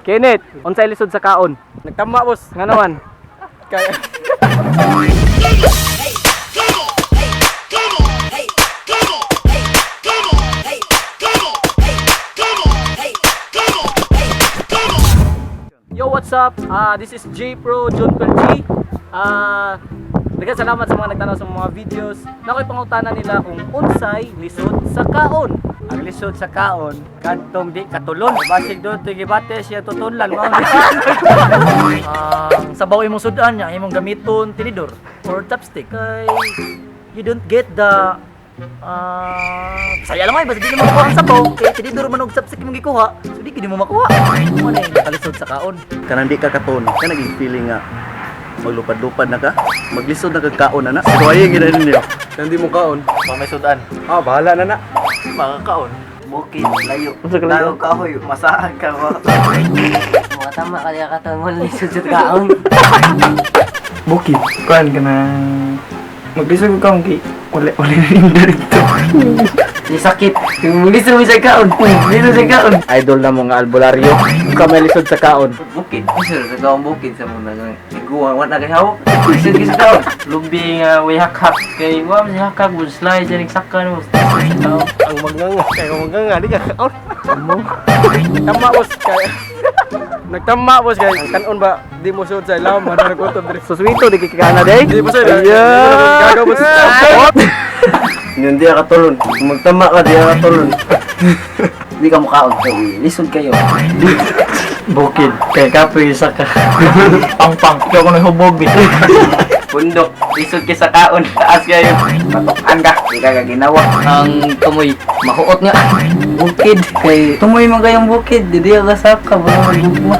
Kenneth, unsay lisod sa kaon? Nagtama, boss. Nga naman. Kaya... Yo, what's up? This is J Pro John Pelchi. Daghang salamat sa mga nagtanaw sa mga videos. Nakoy pangutanan nila kung unsay lisod sa kaon. Ang lisod sa kaon, kantong di katulon. Basig doon, tigibate siya tutulan. Ang sabaw imong sudan niya, imong gamiton tinidor or chopstick. Kay you don't get the saya lang ay, basta di mo makuha ang sabaw. Kaya tinidor man og chopstick imong gikuha. So di mo makuha. Ano na yung nakalisod sa kaon? Kanang di ka katon, ka naging feeling nga maglupad-lupad na ka, maglisod na kagkaon na na. So ayun, ginanin niyo. Hindi mo kaon. Pag may sudan, Bahala na na. mga kaon. Bukid, layo. Unsa ka layo? Layo kahoy, masahan ka mo. Mga tama kaya katawan lisod sa kaon. Bukid, kuan ka na maglisod ka kung wala rin dito. Di sakit. Yung lisod mo sa kaon. Lisod sa kaon. Idol na mga albularyo. Ka may lisod sa kaon. Bukid. Lisod sa kaon bukid sa muna nga. Iguan wat na kay hawak. Lisod ka sa kaon. Lubi nga way hakak kay wa man si hakak mo slide dyan sakkan mo. Ang maganga, kaya maganga, di ka kaon. Nagtama, boss. Kaya... Nagtama, boss. Kaya ang kanon ba, di mo suot sa ilaw, mananagutom diri. Suswito di kikana day. Di mo suot. Yeah. Gagaw, boss. Yun, di ka tulon. Kung magtama ka, di ka tulon. Di ka mukhaon. Lisod kayo. Bukid, kay kapoy sa ka. Pang-pang, ikaw ko na hubog eh. Bundok, lisod ka sa kaon. Taas kayo. Patukan ka, di ka ginawa. Ang tumoy makuot nga. Bukid kay tumoy man kayong bukid. Di ka kasaka ba magugma.